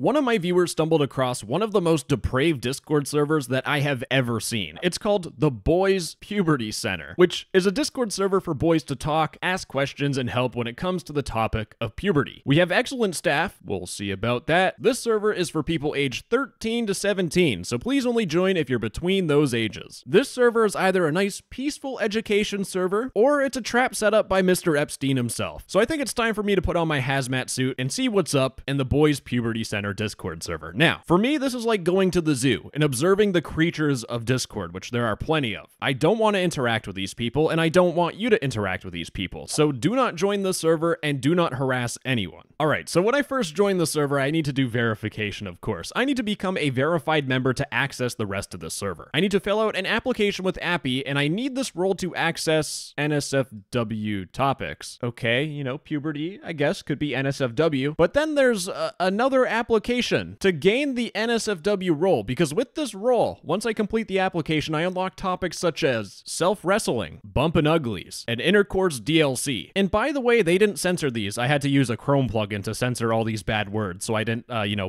one of my viewers stumbled across one of the most depraved Discord servers that I have ever seen. It's called the Boys Puberty Center, which is a Discord server for boys to talk, ask questions, and help when it comes to the topic of puberty. We have excellent staff, we'll see about that. This server is for people aged 13 to 17, so please only join if you're between those ages. This server is either a nice, peaceful education server, or it's a trap set up by Mr. Epstein himself. So I think it's time for me to put on my hazmat suit and see what's up in the Boys Puberty Center Discord server. Now, for me, this is like going to the zoo and observing the creatures of Discord, which there are plenty of. I don't want to interact with these people, and I don't want you to interact with these people, so do not join the server and do not harass anyone. Alright, so when I first join the server, I need to do verification, of course. I need to become a verified member to access the rest of the server. I need to fill out an application with Appy, and I need this role to access NSFW topics. Okay, you know, puberty, I guess, could be NSFW, but then there's another application to gain the NSFW role, because with this role, once I complete the application, I unlock topics such as self-wrestling, bumpin' uglies, and intercourse DLC. And by the way, they didn't censor these. I had to use a Chrome plugin to censor all these bad words, so I didn't,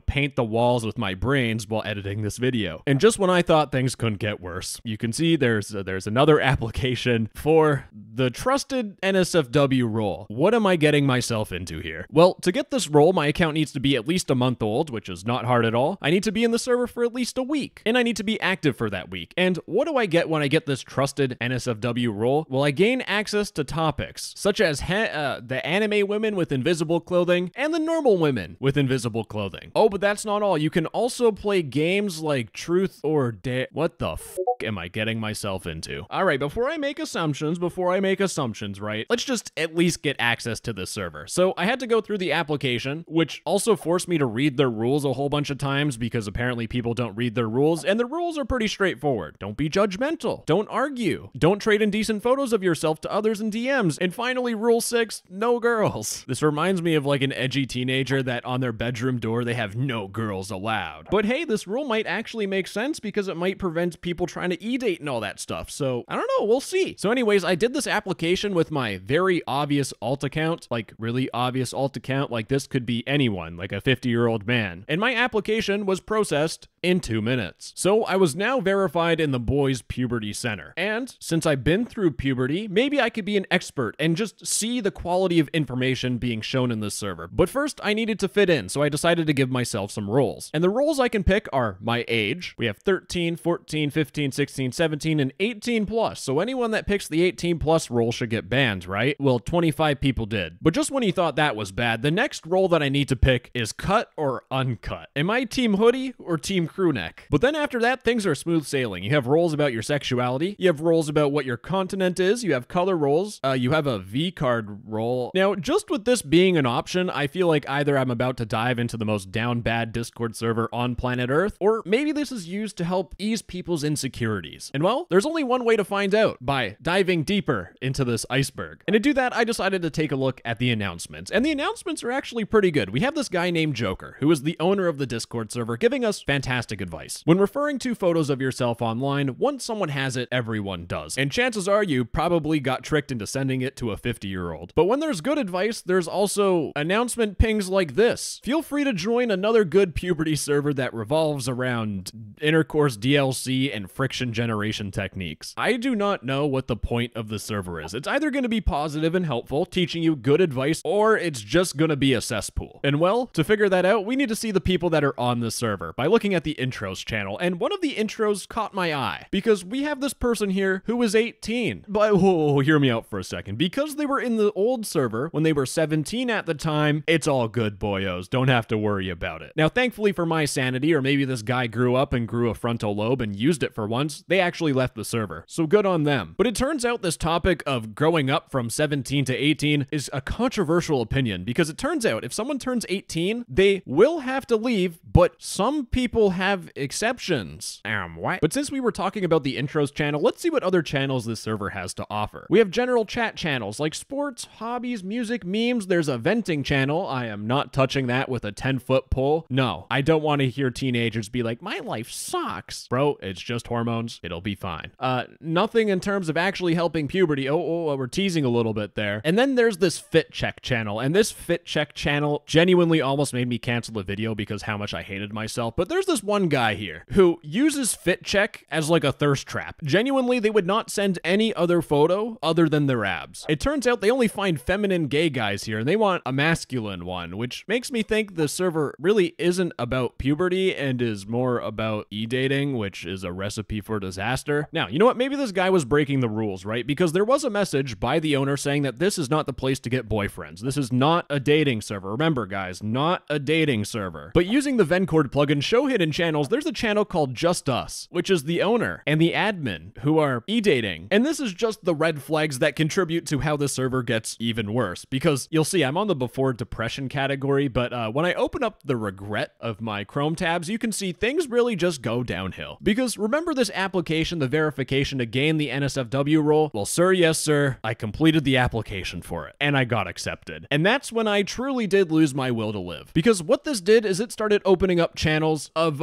paint the walls with my brains while editing this video. And just when I thought things couldn't get worse, you can see there's another application for the trusted NSFW role. What am I getting myself into here? Well, to get this role, my account needs to be at least a month old, which is not hard at all. I need to be in the server for at least a week, and I need to be active for that week. And what do I get when I get this trusted NSFW role? Well, I gain access to topics such as the anime women with invisible clothing and the normal women with invisible clothing. Oh, but that's not all. You can also play games like Truth or Dare. What the f am I getting myself into? All right, before I make assumptions, right? Let's just at least get access to this server. So I had to go through the application, which also forced me to read their rules a whole bunch of times because apparently people don't read their rules, and the rules are pretty straightforward. Don't be judgmental. Don't argue. Don't trade indecent photos of yourself to others in DMs. And finally, rule 6, no girls. This reminds me of like an edgy teenager that on their bedroom door they have no girls allowed. But hey, this rule might actually make sense because it might prevent people trying to e-date and all that stuff. So I don't know, we'll see. So anyways, I did this application with my very obvious alt account, like really obvious alt account, like this could be anyone, like a 50-year-old man. And my application was processed in 2 minutes. So I was now verified in the Boys Puberty Center. And since I've been through puberty, maybe I could be an expert and just see the quality of information being shown in this server. But first, I needed to fit in, so I decided to give myself some roles. And the roles I can pick are my age. We have 13, 14, 15, 16, 17, and 18 plus. So anyone that picks the 18 plus role should get banned, right? Well, 25 people did. But just when you thought that was bad, the next role that I need to pick is cut or uncut. Am I team hoodie or team crewneck? But then after that, things are smooth sailing. You have roles about your sexuality. You have roles about what your continent is. You have color roles. You have a V-card role. Now, just with this being an option, I feel like either I'm about to dive into the most down bad Discord server on planet Earth, or maybe this is used to help ease people's insecurities. And well, there's only one way to find out, by diving deeper into this iceberg. And to do that, I decided to take a look at the announcements. And the announcements are actually pretty good. We have this guy named Joker, who is the owner of the Discord server, giving us fantastic advice. When referring to photos of yourself online, once someone has it, everyone does. And chances are you probably got tricked into sending it to a 50-year-old. But when there's good advice, there's also announcement pings like this. Feel free to join another good puberty server that revolves around intercourse DLC and friction generation techniques. I do not know what the point of the server is. It's either going to be positive and helpful, teaching you good advice, or it's just going to be a cesspool. And well, to figure that out, we need to see the people that are on the server by looking at the intros channel. And one of the intros caught my eye because we have this person here who is 18. But whoa, hear me out for a second. Because they were in the old server when they were 17 at the time, it's all good, boyos. Don't have to worry about it. Now, thankfully for my sanity, or maybe this guy grew up and grew a frontal lobe and used it for once, they actually left the server. So good on them. But it turns out this topic of growing up from 17 to 18 is a controversial opinion, because it turns out if someone turns 18, they will have to leave, but some people have exceptions. What? But since we were talking about the intros channel, let's see what other channels this server has to offer. We have general chat channels like sports, hobbies, music, memes. There's a venting channel. I am not touching that with a 10-foot pole. No, I don't want to hear teenagers be like, my life sucks. Bro, it's just hormones. It'll be fine. Nothing in terms of actually helping puberty. Oh, we're teasing a little bit there. And then there's this fit check channel, and this fit check channel genuinely almost made me cancel the video because how much I I hated myself, but there's this one guy here who uses fit check as like a thirst trap. Genuinely, they would not send any other photo other than their abs. It turns out they only find feminine gay guys here and they want a masculine one, which makes me think the server really isn't about puberty and is more about e-dating, which is a recipe for disaster. Now, you know what? Maybe this guy was breaking the rules, right? Because there was a message by the owner saying that this is not the place to get boyfriends. This is not a dating server. Remember, guys, not a dating server. But using the Vencord plugin show hidden channels, there's a channel called Just Us, which is the owner and the admin who are e-dating. And this is just the red flags that contribute to how the server gets even worse. Because you'll see I'm on the before depression category, but when I open up the regret of my Chrome tabs, you can see things really just go downhill. Because remember this application, the verification to gain the NSFW role? Well, sir, yes, sir, I completed the application for it and I got accepted. And that's when I truly did lose my will to live. Because what this did is it started opening up channels of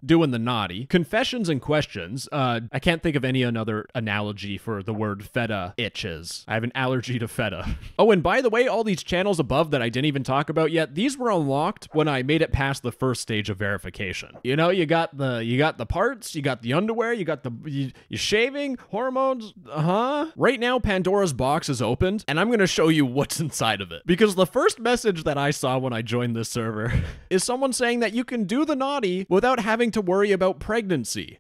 doing the naughty, confessions and questions. I can't think of any another analogy for the word feta itches. I have an allergy to feta. Oh, and by the way, all these channels above that I didn't even talk about yet, these were unlocked when I made it past the first stage of verification. You know, you got the parts, you got the underwear, you got you shaving, hormones, Right now, Pandora's box is opened, and I'm gonna show you what's inside of it. Because the first message that I saw when I joined this server is someone saying that you can do the naughty without having to worry about pregnancy.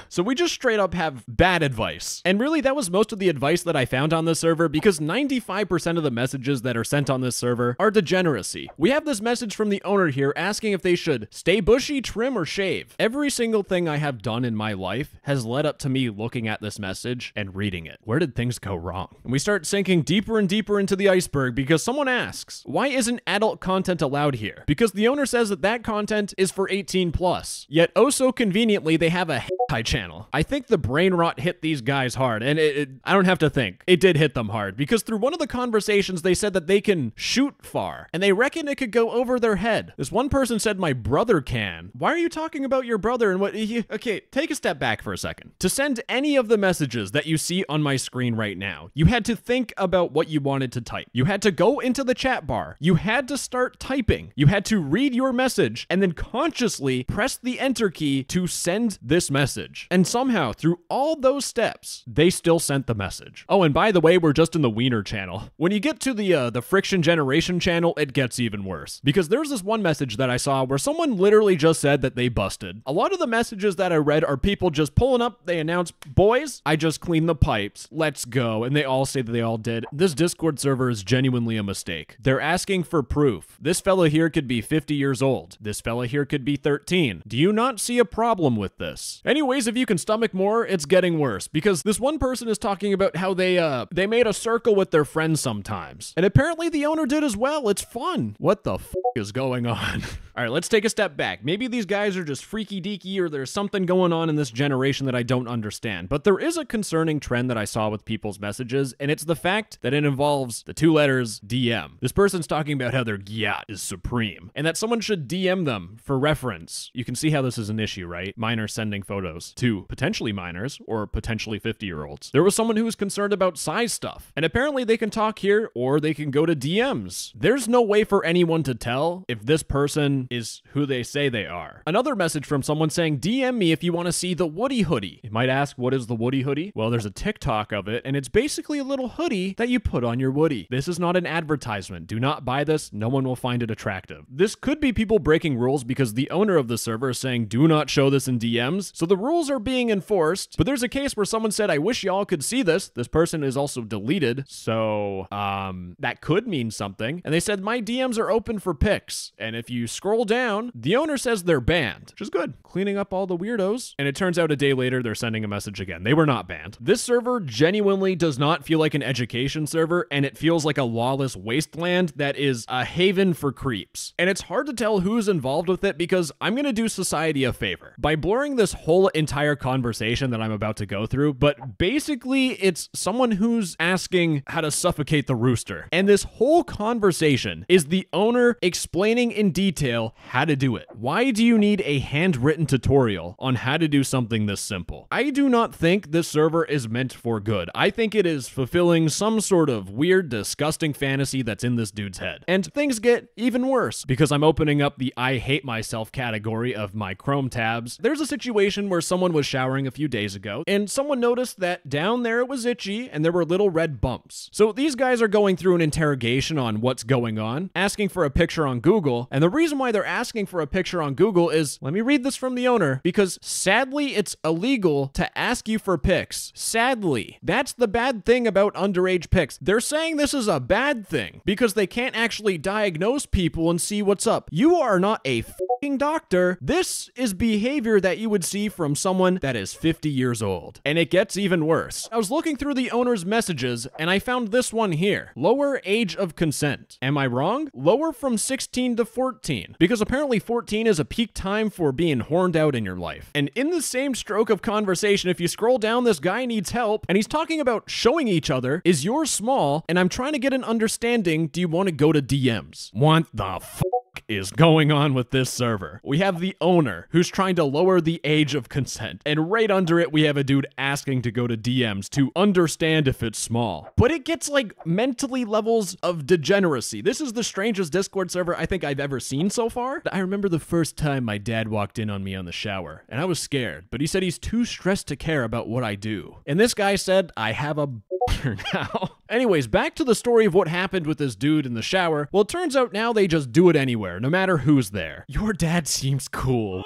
So we just straight up have bad advice. And really, that was most of the advice that I found on this server, because 95% of the messages that are sent on this server are degeneracy. We have this message from the owner here asking if they should stay bushy, trim, or shave. Every single thing I have done in my life has led up to me looking at this message and reading it. Where did things go wrong? And we start sinking deeper and deeper into the iceberg because someone asks, why isn't adult content allowed here? Because the owner says that that content is for 18 plus. Yet oh so conveniently, they have a hentai channel. I think the brain rot hit these guys hard, and I don't have to think. It did hit them hard, because through one of the conversations, they said that they can shoot far, and they reckon it could go over their head. This one person said, my brother can. Why are you talking about your brother and what? Okay, take a step back for a second. To send any of the messages that you see on my screen right now, you had to think about what you wanted to type. You had to go into the chat bar. You had to start typing. You had to read your message and then consciously press the enter key to send this message. And somehow, through all those steps, they still sent the message. Oh, and by the way, we're just in the wiener channel. When you get to the friction generation channel, it gets even worse. Because there's this one message that I saw where someone literally just said that they busted. A lot of the messages that I read are people just pulling up, they announce, boys, I just cleaned the pipes, let's go. And they all say that they all did. This Discord server is genuinely a mistake. They're asking for proof. This fella here could be 50 years old. This fella here could be 13. Do you not see a problem with this? Anyways, if you can stomach more, it's getting worse, because this one person is talking about how they made a circle with their friends sometimes. And apparently the owner did as well. It's fun. What the f is going on? All right, let's take a step back. Maybe these guys are just freaky deaky, or there's something going on in this generation that I don't understand. But there is a concerning trend that I saw with people's messages, and it's the fact that it involves the two letters DM. This person's talking about how their gyat is supreme, and that someone should DM them for reference. You can see how this is an issue, right? Minors sending photos to potentially minors or potentially 50-year-olds. There was someone who was concerned about size stuff, and apparently they can talk here or they can go to DMs. There's no way for anyone to tell if this person is who they say they are. Another message from someone saying, DM me if you want to see the Woody hoodie. You might ask, what is the Woody hoodie? Well, there's a TikTok of it, and it's basically a little hoodie that you put on your Woody. This is not an advertisement. Do not buy this. No one will find it attractive. This could be people breaking rules because the owner of the server is saying, do not show this in DMs. So the rules are being enforced, but there's a case where someone said, I wish y'all could see this. This person is also deleted. So, that could mean something. And they said, my DMs are open for pics. And if you scroll down, the owner says they're banned, which is good. Cleaning up all the weirdos. And it turns out a day later, they're sending a message again. They were not banned. This server genuinely does not feel like an education server, and it feels like a lawless wasteland that is a haven for creeps. And it's hard to tell who's involved with it, because I'm gonna do society a favor. By blurring this whole entire conversation that I'm about to go through, but basically it's someone who's asking how to suffocate the rooster. And this whole conversation is the owner explaining in detail how to do it. Why do you need a handwritten tutorial on how to do something this simple? I do not think this server is meant for good. I think it is fulfilling some sort of weird, disgusting fantasy that's in this dude's head. And things get even worse because I'm opening up the I hate myself category of my Chrome tabs. There's a situation where someone was showering a few days ago and someone noticed that down there it was itchy and there were little red bumps. So these guys are going through an interrogation on what's going on, asking for a picture on Google. And the reason why they're asking for a picture on Google is, let me read this from the owner, because sadly it's illegal to ask you for pics. Sadly. That's the bad thing about underage pics. They're saying this is a bad thing because they can't actually diagnose people and see what's up. You are not a fucking doctor. This is behavior that you would see from someone that is 50 years old. And it gets even worse. I was looking through the owner's messages and I found this one here. Lower age of consent. Am I wrong? Lower from 16 to 14. Because apparently 14 is a peak time for being horned out in your life. And in the same stroke of conversation, if you scroll down, this guy needs help and he's talking about showing each other, is yours small? And I'm trying to get an understanding, do you want to go to DMs? What the fuck is going on with this server? We have the owner who's trying to lower the age of consent, and right under it we have a dude asking to go to DMs to understand if it's small. But it gets like mentally levels of degeneracy. This is the strangest Discord server I think I've ever seen so far. I remember the first time my dad walked in on me on the shower and I was scared, but he said he's too stressed to care about what I do. And this guy said I have a now. Anyways, back to the story of what happened with this dude in the shower. Well, it turns out now they just do it anywhere, no matter who's there. Your dad seems cool.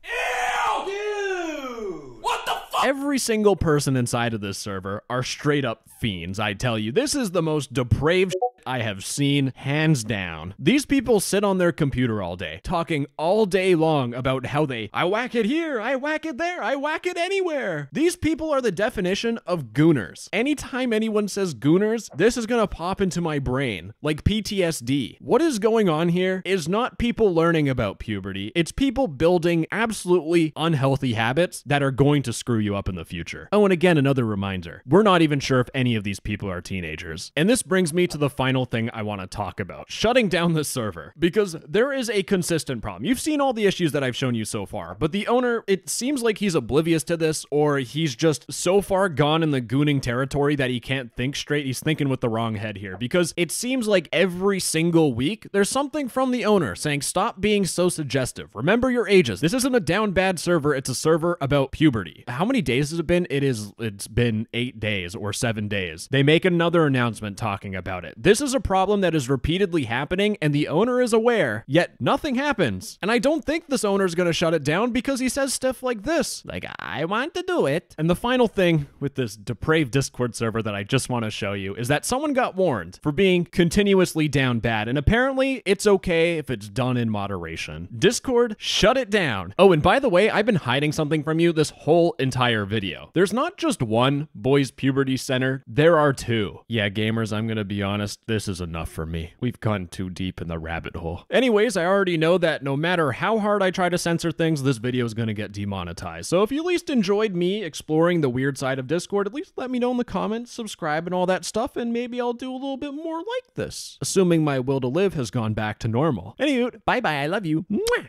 Ew, dude! What the fuck? Every single person inside of this server are straight up fiends, I tell you. This is the most depraved shit I have seen, hands down. These people sit on their computer all day, talking all day long about how I whack it here, I whack it there, I whack it anywhere. These people are the definition of gooners. Anytime anyone says gooners, this is gonna pop into my brain, like PTSD. What is going on here is not people learning about puberty, it's people building absolutely unhealthy habits that are going to screw you up in the future. Oh, and again, another reminder, we're not even sure if any of these people are teenagers. And this brings me to the final thing I want to talk about, shutting down this server, because there is a consistent problem. You've seen all the issues that I've shown you so far, but the owner, it seems like he's oblivious to this, or he's just so far gone in the gooning territory that he can't think straight. He's thinking with the wrong head here, because it seems like every single week there's something from the owner saying, stop being so suggestive. Remember your ages. This isn't a down bad server. It's a server about puberty. How many days has it been? It's been 8 days or 7 days. They make another announcement talking about it. This is a problem that is repeatedly happening and the owner is aware, yet nothing happens. And I don't think this owner is going to shut it down because he says stuff like this, like, I want to do it. And the final thing with this depraved Discord server that I just want to show you is that someone got warned for being continuously down bad, and apparently it's okay if it's done in moderation. Discord, shut it down. Oh, and by the way, I've been hiding something from you this whole entire video. There's not just one boys puberty center, there are two. Yeah, gamers, I'm gonna be honest, this is enough for me. We've gone too deep in the rabbit hole. Anyways, I already know that no matter how hard I try to censor things, this video is gonna get demonetized. So if you at least enjoyed me exploring the weird side of Discord, at least let me know in the comments, subscribe and all that stuff, and maybe I'll do a little bit more like this. Assuming my will to live has gone back to normal. Anywho, bye bye, I love you. Mwah!